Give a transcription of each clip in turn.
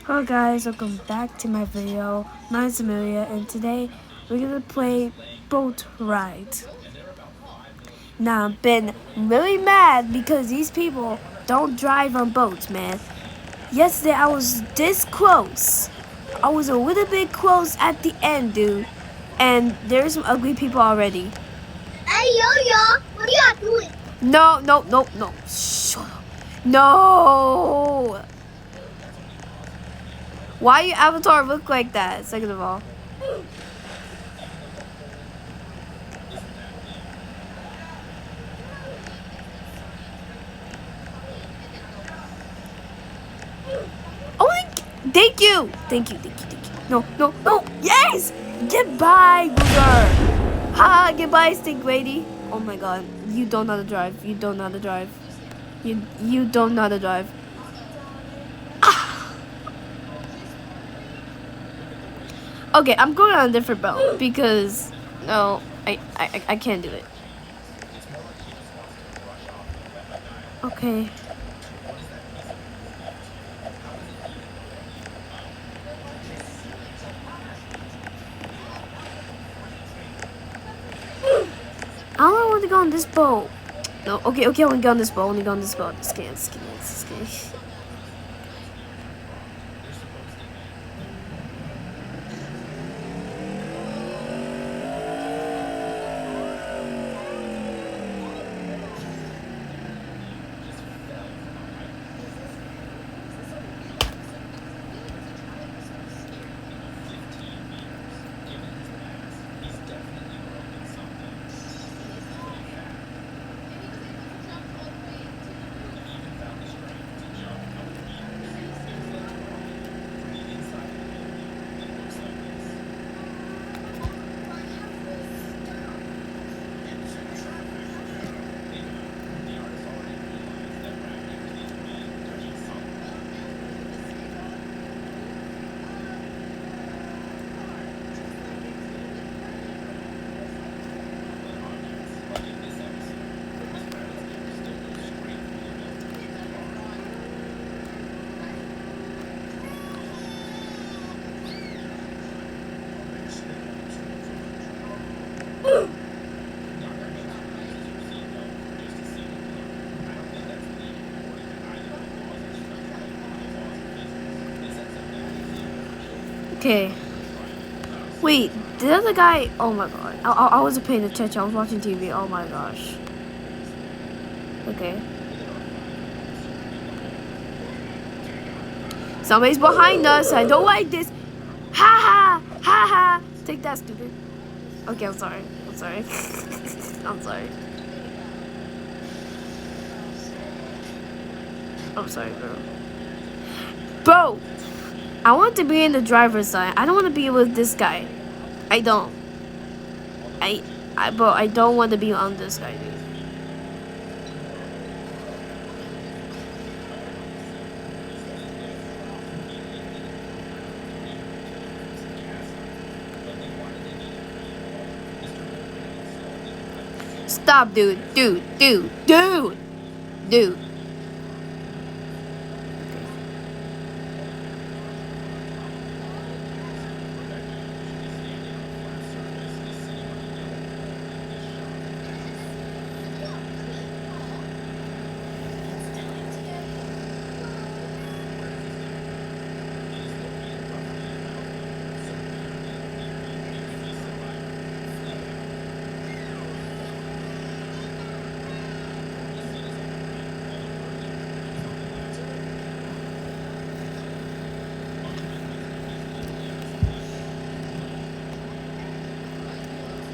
Hello guys, welcome back to my video. My name's Amelia and today we're gonna play boat ride. Now I've been really mad because these people don't drive on boats, man. Yesterday I was this close. I was a little bit close at the end, dude. And there's some ugly people already. Hey yo, what are y'all doing? No. Shut up. No. Why your avatar look like that, second of all? Oh, thank you. No. Yes! Goodbye, loser. Ha, goodbye, stink lady. Oh my god, you don't know how to drive. You don't know how to drive. You don't know how to drive. Ah. Okay, I'm going on a different boat because no, I can't do it. Okay. I don't want to go on this boat. No, okay, I want to go on this boat. I want to go on this boat. This can't. Okay. Wait, the other guy. Oh my god. I wasn't paying attention. I was watching TV. Oh my gosh. Okay. Somebody's behind us. I don't like this. Ha ha. Take that, stupid. Okay, I'm sorry. I'm sorry, bro. Bro, I want to be in the driver's side. I don't want to be with this guy. I don't. Bro, I don't want to be on this guy, dude. Stop, dude.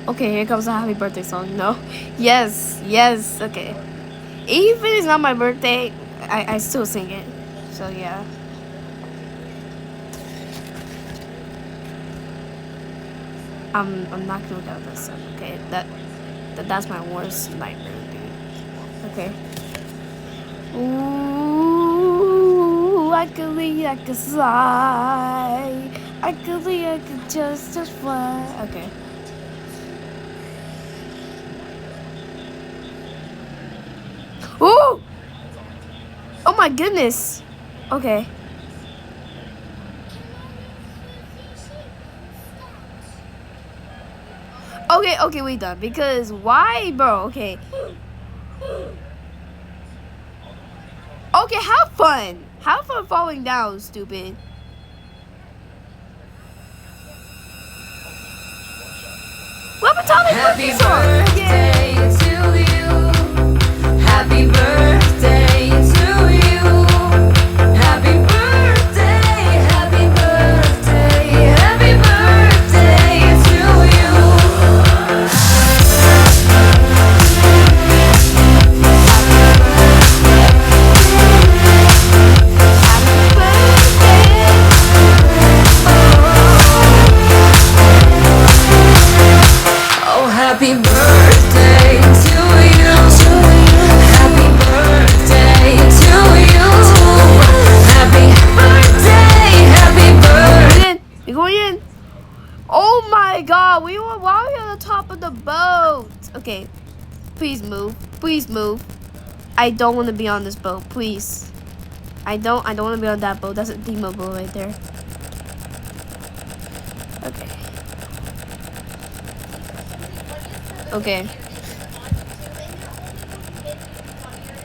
Okay, here comes a happy birthday song. No. Yes. Okay. Even if it's not my birthday, I still sing it. So yeah. I'm not gonna go with this song. Okay, that's my worst nightmare, dude. Okay. Ooh, I could leave, I could fly. I could leave, I could just fly. Okay. Ooh! Oh my goodness. Okay. Okay, we done. Because why, bro? Okay. Okay, have fun. Have fun falling down, stupid. Let me tell me Happy birthday to you. Happy birthday to you. Happy birthday, happy birthday, happy birthday to you. Oh, happy birthday to you. Happy birthday to you. Happy birthday, happy birthday. We're going in. Oh my god, why are we on the top of the boat? Okay, please move. Please move. I don't want to be on this boat, please. I don't want to be on that boat. That's a demo boat right there. Okay. Okay.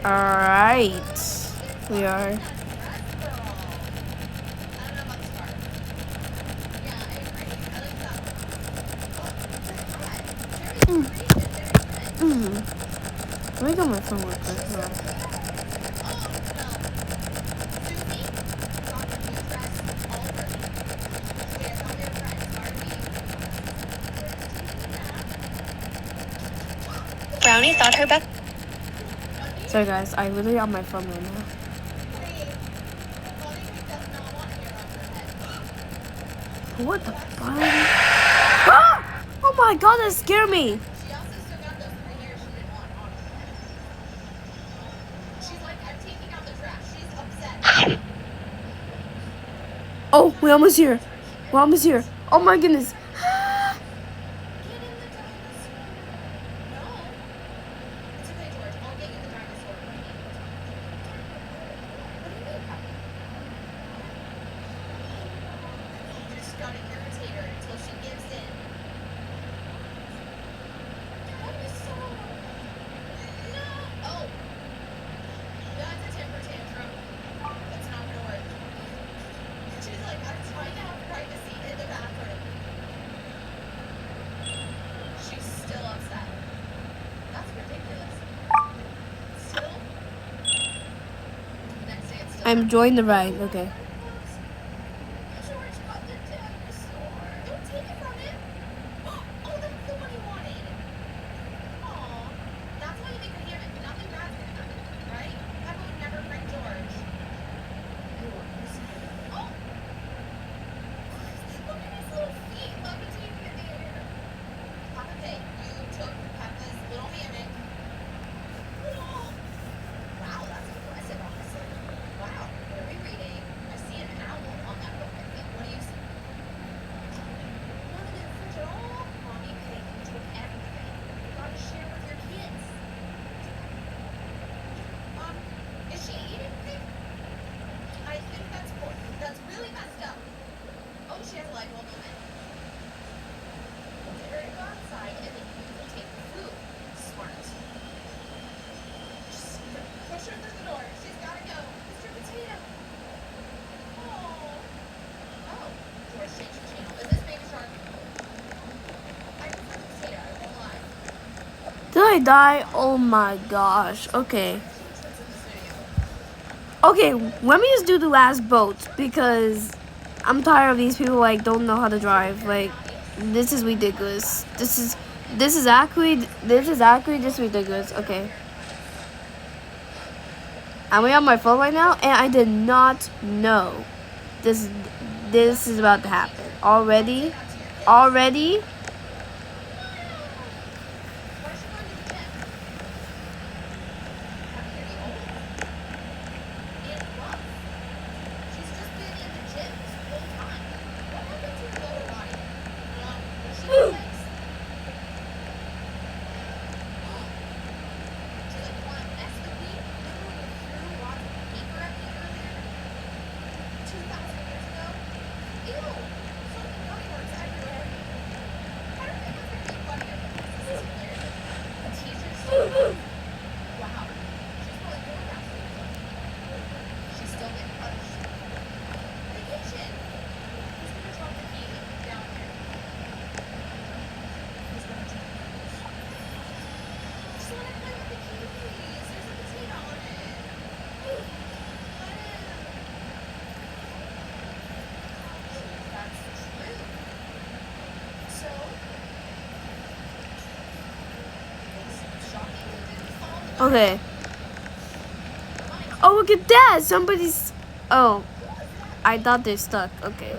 Alright. We are. Let me go my phone real quick. Brownie thought her best. Sorry guys, I literally on my phone right now. What the fuck? Ah! Oh my god, that scared me. Oh, we're almost here. We're almost here. Oh my goodness. I'm enjoying the ride. Okay. Did I die? Oh my gosh. Okay. Okay, let me just do the last boat because I'm tired of these people like don't know how to drive. Like this is ridiculous. This is actually just ridiculous. Okay. I'm on my phone right now and I did not know this is about to happen. Already? Okay. Oh, look at that! Somebody's. Oh, I thought they're stuck. Okay.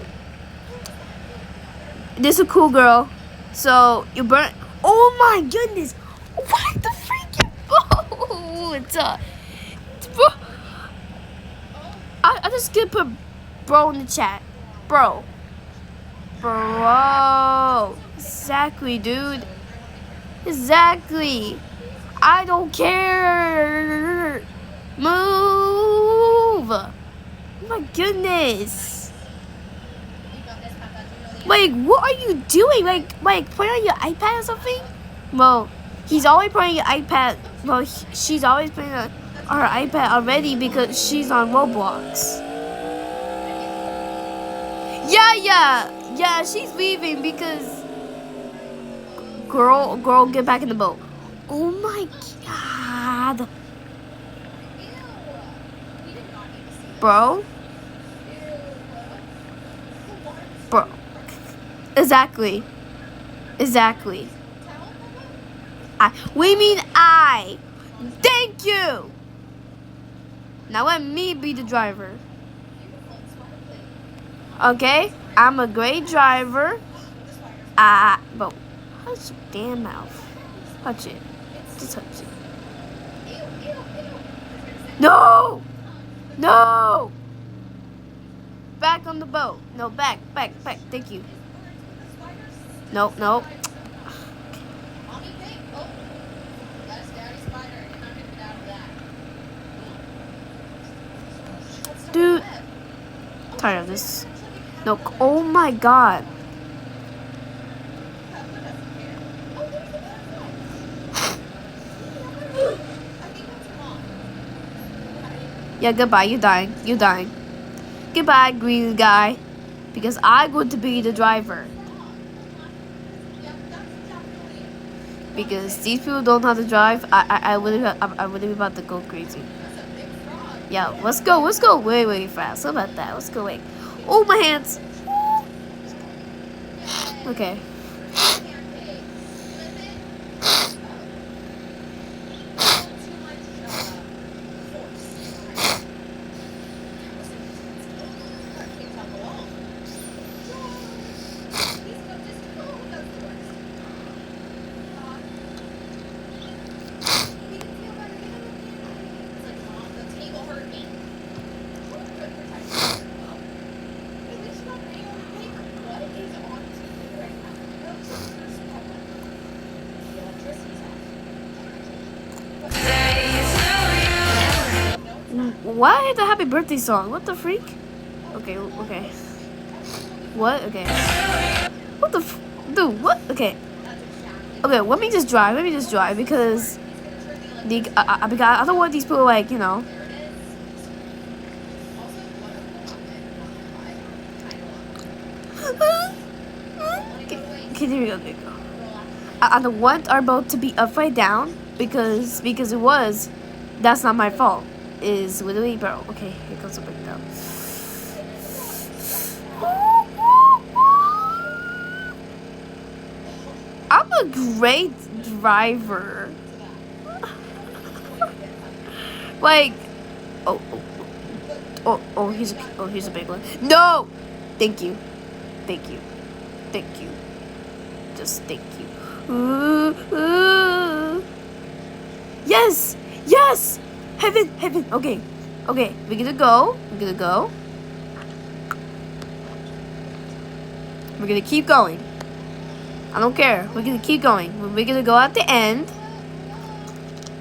This is a cool girl. So you burn. Oh my goodness! What the freaking? Oh, it's bro. I just gonna put bro in the chat. Bro. Bro. Exactly, dude. Exactly. I don't care. Move. Oh my goodness. Like, what are you doing? Like playing on your iPad or something? Well, he's always playing your iPad. Well, she's always playing on her iPad already because she's on Roblox. Yeah, she's leaving because girl, get back in the boat. Oh my god. Bro. Exactly. We mean I. Thank you. Now let me be the driver. Okay? I'm a great driver. But hush your damn mouth. Touch it. Just touch it. No! Back on the boat. No, back. Thank you. No. Dude. Tired of this. No. Oh my god. Yeah, goodbye. You're dying. Goodbye, green guy. Because I'm going to be the driver. Because these people don't know how to drive. I would be about to go crazy. Yeah, let's go way fast. How about that? Let's go way. Oh, my hands. Okay. Why the happy birthday song? What the freak? Okay. What? Okay. What the dude, what? Okay, let me just drive because because I don't want these people like, you know. Okay, there we go. I don't want our boat to be upside down because it was. That's not my fault. Is literally, bro. Okay, here comes the breakdown. I'm a great driver. Like, here's a big one. No, thank you. Just thank you. Yes. Heaven. Okay. We're gonna go. We're gonna keep going. I don't care. We're gonna keep going. We're gonna go at the end.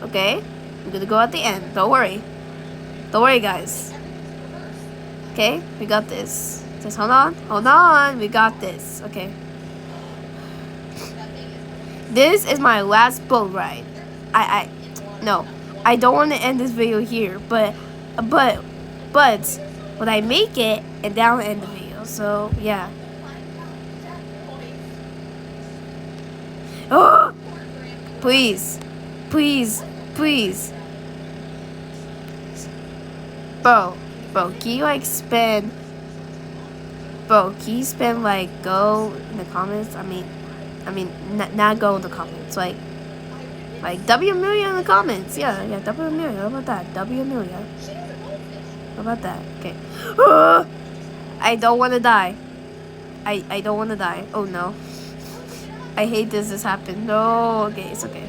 Okay? We're gonna go at the end. Don't worry, guys. Okay? We got this. Just hold on. We got this. Okay. This is my last boat ride. No. I don't want to end this video here, but when I make it, and then I'll end the video. So yeah. Oh, please, bro. Can you like spend? Bro, can you spend like go in the comments? I mean, not go in the comments. Like, Like W Amelia in the comments. Yeah, W Amelia. How about that? W Amelia. How about that? Okay. I don't want to die. I don't want to die. Oh no. I hate this happened. No. Okay, it's okay.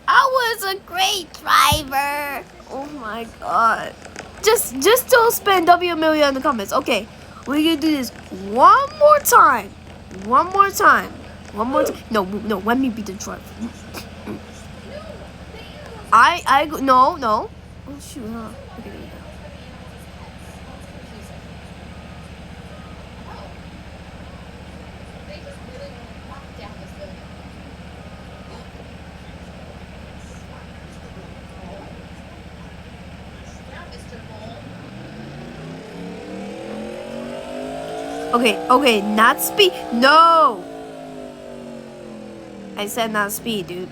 I was a great driver. Oh my god. Just don't spend W Amelia in the comments. Okay, we're gonna do this one more time. One more time. One more time. No, let me be the driver. No. Oh shoot, huh? Okay, there we go. Okay, not speed. No! I said not speed, dude.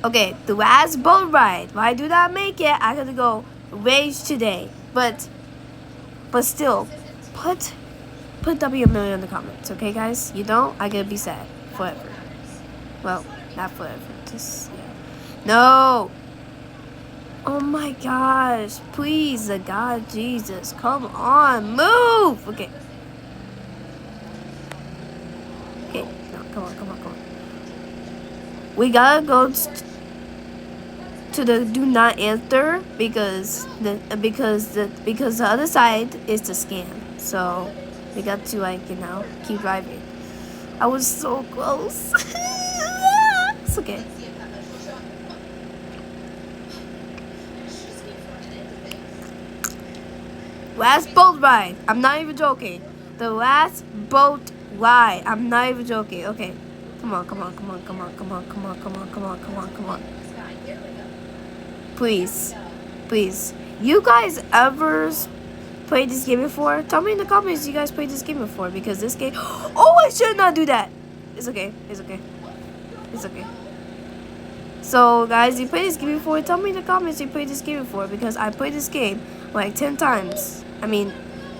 Okay, the last boat ride. If I do not make it, I gotta go rage today. But still, put W Amelia in the comments, okay, guys? You don't, I gotta be sad forever. Well, not forever. Just yeah. No. Oh my gosh! Please, the God Jesus, come on, move. Okay. No, come on. We gotta go to the do not answer because the other side is the scam. So we got to keep driving. I was so close. It's okay. Last boat ride. I'm not even joking. The last boat ride. I'm not even joking. Okay. Come on. Please. You guys ever played this game before? Tell me in the comments you guys played this game before, because this game... Oh, I should not do that. It's okay. So, guys, you played this game before? Tell me in the comments you played this game before, because I played this game like 10 times. I mean,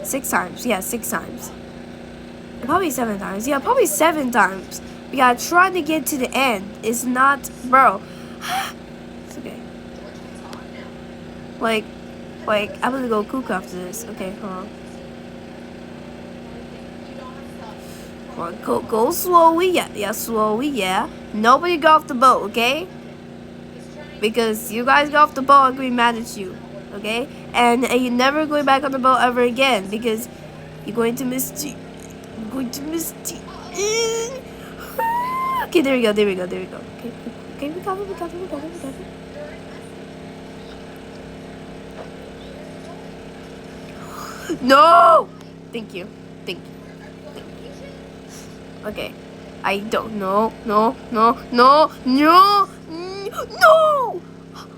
6 times. Yeah, 6 times. Probably 7 times. Yeah, probably 7 times. Yeah, trying to get to the end is not... Bro. It's okay. Like, I'm gonna go cook after this. Okay, hold on. Come on, go slowly. Yeah, slowly, yeah. Nobody go off the boat, okay? Because you guys go off the boat, I'm gonna be mad at you. Okay? And you're never going back on the boat ever again, because you're going to miss G. You're going to miss G. Okay, there we go. Okay, we got it. No! Thank you. Okay. I don't know. No.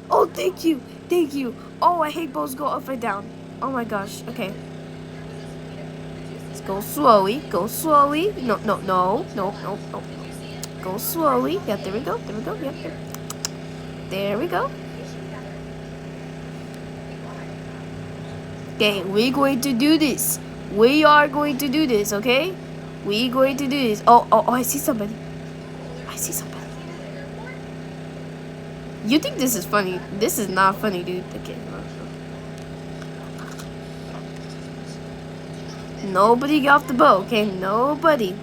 Oh, thank you. Oh, I hate boats go upside down. Oh my gosh. Okay. Let's go slowly. No. Go slowly. Yeah, there we go. Yep. There we go. Okay, we're going to do this. We are going to do this, okay? We're going to do this. Oh, I see somebody. You think this is funny? This is not funny, dude. Okay. Nobody get off the boat, okay? Nobody.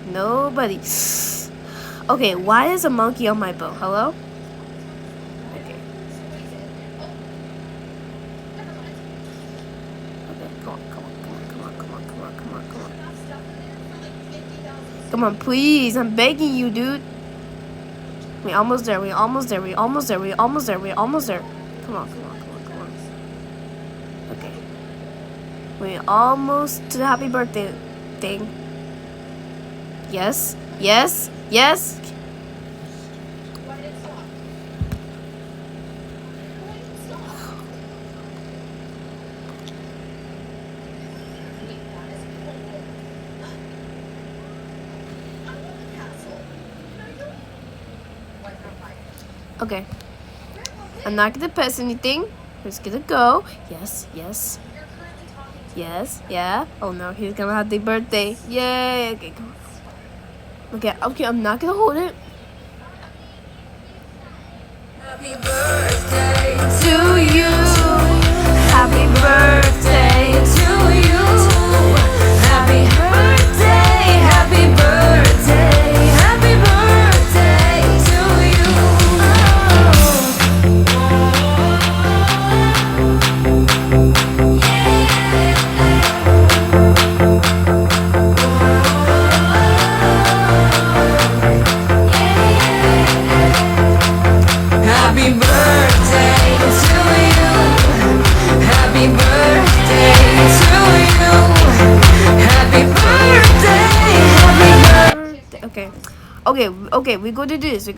Okay, why is a monkey on my boat? Hello? Okay, come on, please. I'm begging you, dude. We're almost there. Come on. Okay. We're almost to the happy birthday thing. Yes. Okay. I'm not gonna press anything. We're just gonna go. Yes, yes. Yes, yeah. Oh no, he's gonna have the birthday. Yay! Okay, come on. Okay, I'm not gonna hold it. Happy birthday to you. Happy birthday to you. Happy birthday, happy birthday, happy birthday to you. Happy birthday to you. Happy birthday to you. Happy birthday. Happy birthday. Okay, we're gonna do this.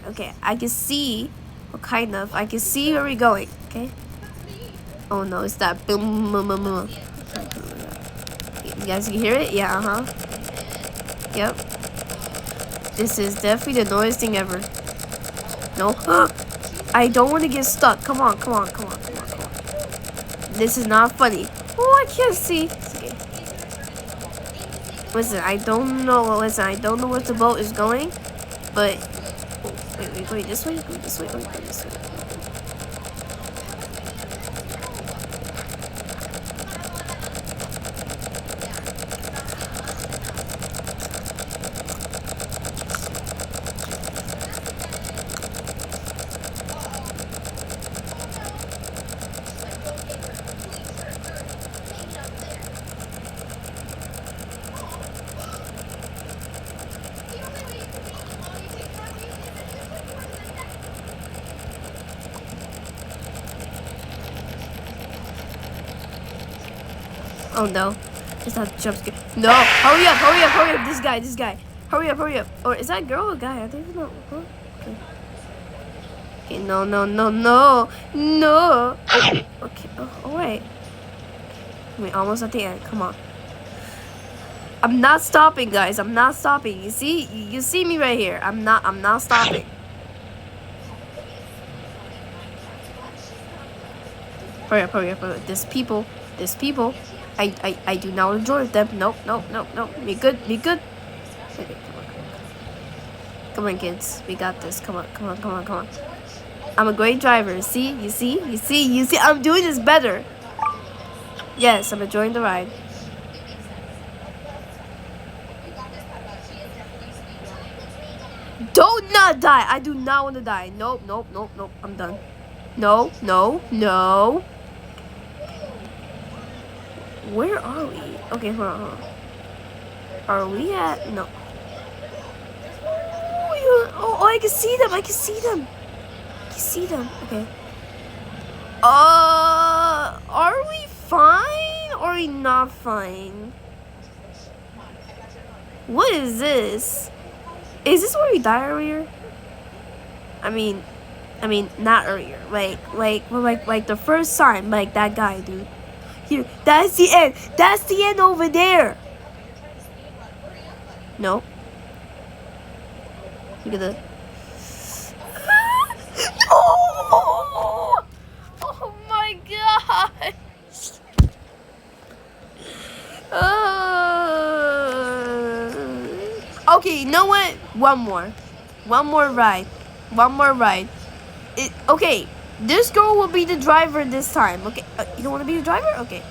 Okay. I can see, or kind of. I can see where we're going. Okay. Oh no, it's that boom, boom, boom, boom. You guys can hear it? Yeah. Yep. This is definitely the noisiest thing ever. No. I don't want to get stuck. Come on. This is not funny. Oh, I can't see. It's okay. Listen, I don't know where the boat is going, but wait, this way, go this way. Oh no, it's not jump scare. No, hurry up, this guy. Hurry up. Or is that a girl or a guy? I don't even know. Huh? Okay, no. Oh, okay, oh wait. We're almost at the end, come on. I'm not stopping, guys, I'm not stopping. You see me right here. I'm not stopping. Hurry up. There's people. I do not enjoy them. Nope. Be good. Okay, come on, kids. We got this. Come on. I'm a great driver. See? You see? I'm doing this better. Yes, I'm enjoying the ride. Don't not die. I do not want to die. Nope. I'm done. No. Where are we? Okay, hold on. Are we at? No. Oh, I can see them. Okay. Are we fine or are we not fine? What is this? Is this where we died earlier? I mean, not earlier. Like the first time, like that guy, dude. Here, that's the end. That's the end over there. No. Look at that. No! Oh my gosh. Okay, you know what? One more ride. Okay. This girl will be the driver this time. Okay, you don't want to be the driver? Okay.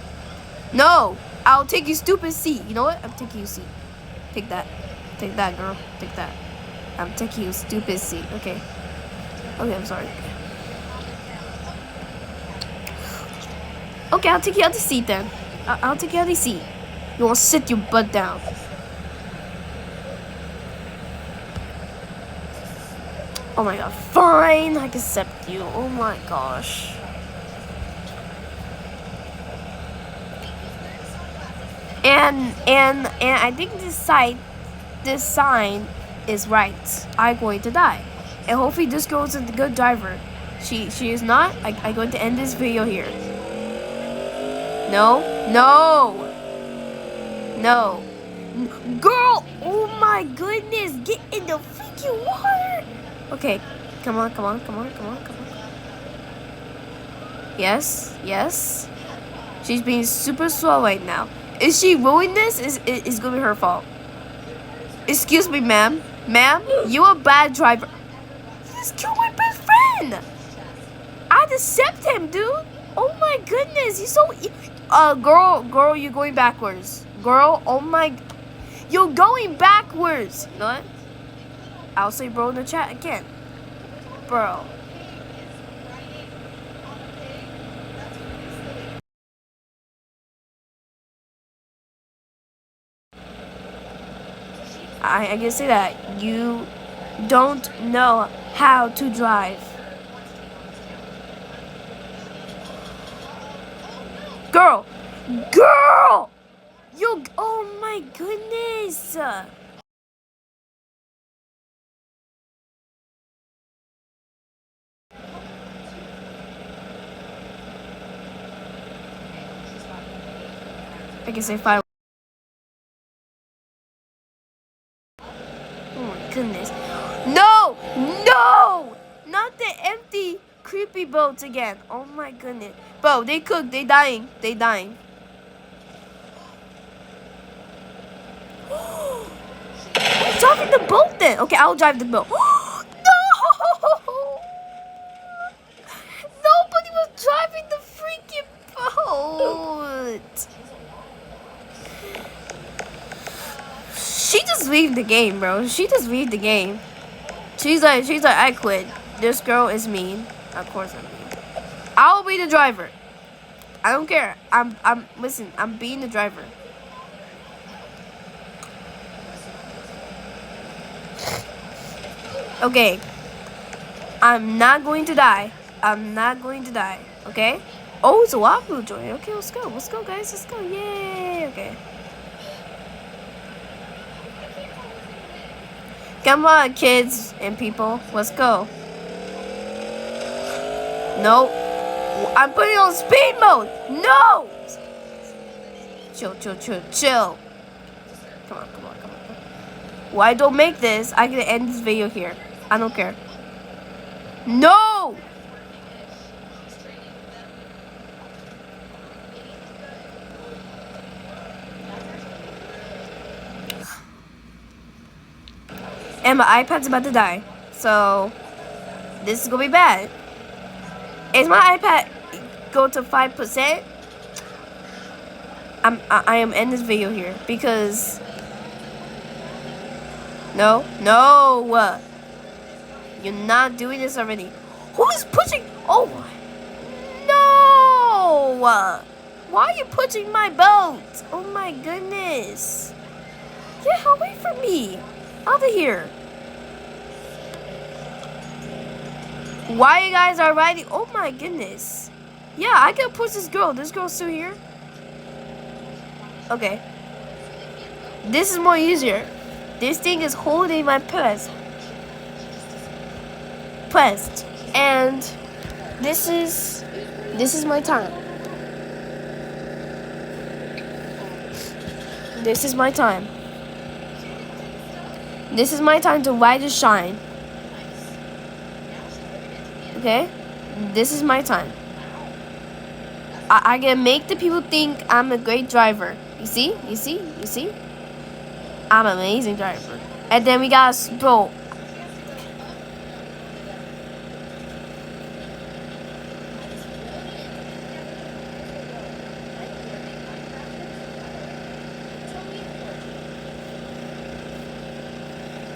No, I'll take your stupid seat. You know what? I'm taking your seat. Take that, girl. Take that. I'm taking your stupid seat. Okay, I'm sorry. Okay, I'll take you out the seat then. I'll take you out the seat. You want to sit your butt down. Oh my god, fine, I accept you. Oh my gosh. And I think this sign is right. I'm going to die. And hopefully this girl is a good driver. She is not. I'm going to end this video here. No. Girl, oh my goodness, get in the freaking water. Okay, come on. Yes. She's being super slow right now. Is she ruining this? Is gonna be her fault. Excuse me, ma'am. Ma'am, you're a bad driver. You just killed my best friend. I'd accept him, dude. Oh my goodness, he's so... girl, you're going backwards. Girl, oh my... You're going backwards. You know what? I'll say bro in the chat again. Bro. I can say that. You don't know how to drive. Girl! You... Oh my goodness! I can say 5. Oh my goodness. No! Not the empty, creepy boats again. Oh my goodness. Bro, they cook. They dying. Who's driving the boat then? Okay, I'll drive the boat. No! Nobody was driving the freaking boat. She just leave the game, bro. She's like, I quit. This girl is mean. Of course I'm mean. I'll be the driver. I don't care. Listen, I'm being the driver. Okay. I'm not going to die. Okay? Oh, it's a Wapu joy. Okay, let's go, guys. Let's go. Yay. Okay. Come on, kids and people. Let's go. No. I'm putting on speed mode. No. Chill. Come on. Well, I don't make this. I can end this video here. I don't care. No. And my iPad's about to die. So, this is gonna be bad. Is my iPad go to 5%? I am ending this video here because... No. You're not doing this already. Who is pushing? Oh, no. Why are you pushing my boat? Oh my goodness. Get away from me. Out of here. Why you guys are riding? Oh my goodness. Yeah, I can push this girl. This girl's still here. Okay. This is more easier. This thing is holding my pressed. And this is my time. This is my time. This is my time to ride and shine. Okay? This is my time. I can make the people think I'm a great driver. You see? I'm an amazing driver. And then we got a boat.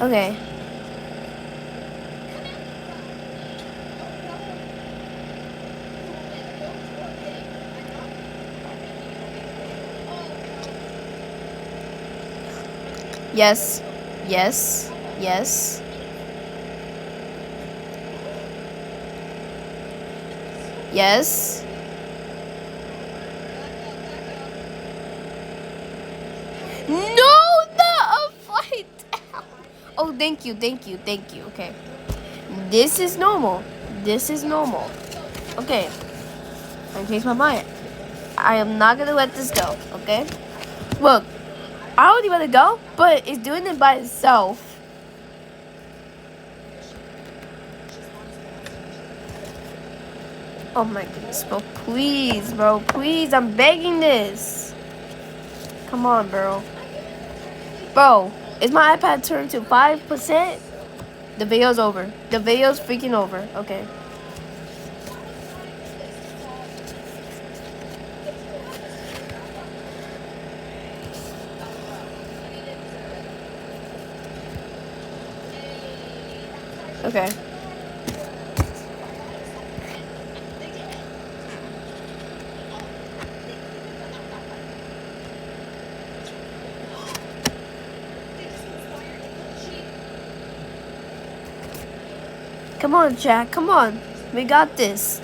Okay. Yes. No, not a fight. Oh, thank you. Okay. This is normal. Okay. I changed my mind. I am not gonna let this go, okay? Look. I already want to go, but it's doing it by itself. Oh my goodness, bro. Please, bro. Please, I'm begging this. Come on, bro. Bro, is my iPad turned to 5%? The video's over. The video's freaking over. Okay. Okay. Come on, chat. Come on. We got this.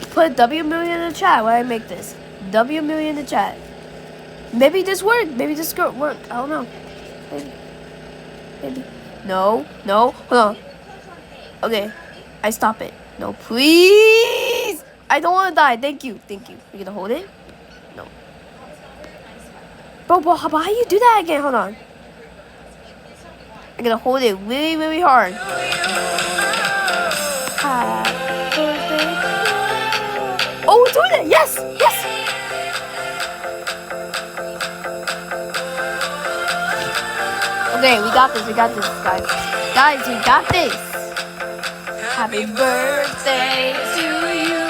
Put W million in the chat while I make this. W million in the chat. Maybe this worked. Maybe this could work. I don't know. Maybe. No. No. Hold on. Okay. I stop it. No, please. I don't want to die. Thank you. Thank you. You gonna hold it? No. Bro, how about you do that again? Hold on. I'm gonna hold it really, really hard. Happy birthday. Oh, we're doing it. Yes. Yes. Okay, we got this. We got this, guys. Guys, we got this. Happy birthday to you.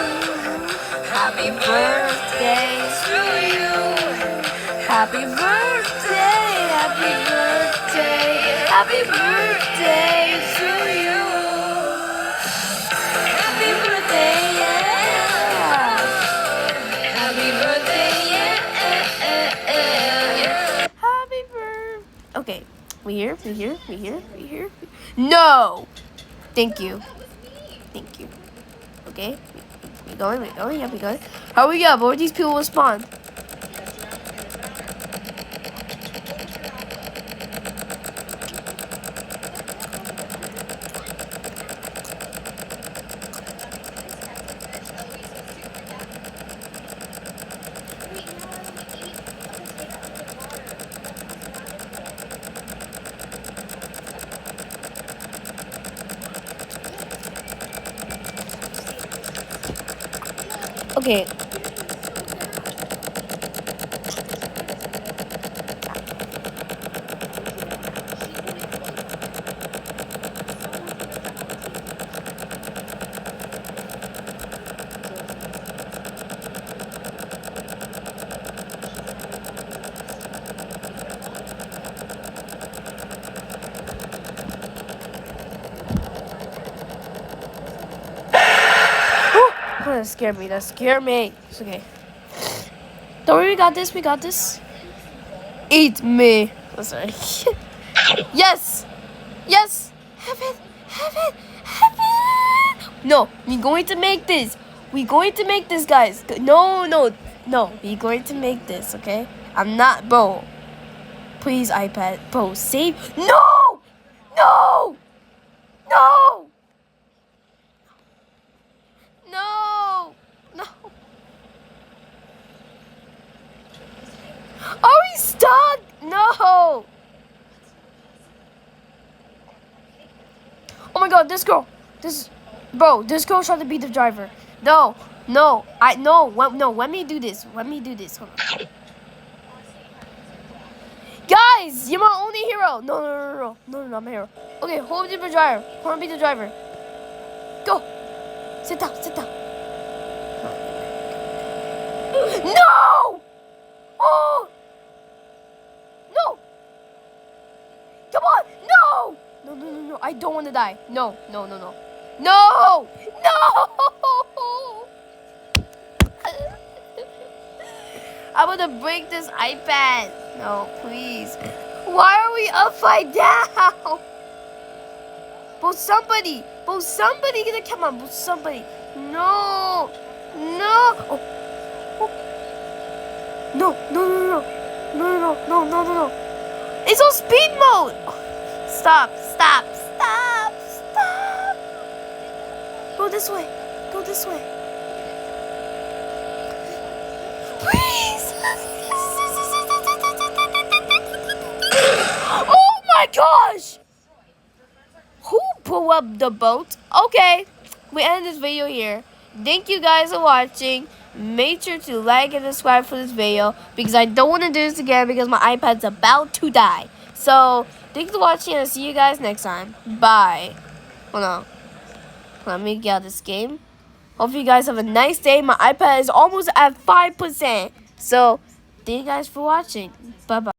Happy birthday to you. Happy birthday. Happy birthday. Happy birthday to you. Happy birthday, yeah. Happy birthday, yeah. Happy birthday. Okay, we here. No. Thank you. Thank you. Okay. We going. Yeah, we going. Hurry up, or these people will spawn. Okay. That scared me. That scared me. It's okay. Don't worry, we got this. We got this. Eat me. Oh, sorry. Yes. Yes. Heaven. No, we're going to make this. We're going to make this, guys. No. We're going to make this, okay? I'm not, bro. Please, iPad. Bro, save. No. Are we stuck? No. Oh my god, this girl trying to be the driver. No. Let me do this. Hold on. Guys, you're my only hero. No, I'm a hero. Okay, hold be the driver. Be the driver. Go. Sit down. No! Oh! No! Come on! No! No! I don't want to die. No! I'm gonna break this iPad. No, please. Why are we upside down? But somebody gonna come on. But somebody. No. Oh. No. It's on speed mode. Stop. Go this way. Please. blow up the boat. Okay, we end this video here. Thank you guys for watching. Make sure to like and subscribe for this video because I don't want to do this again because my iPad's about to die. So, thanks for watching and I'll see you guys next time. Bye. Hold on. Let me get out of this game. Hope you guys have a nice day. My iPad is almost at 5%. So, thank you guys for watching. Bye-bye.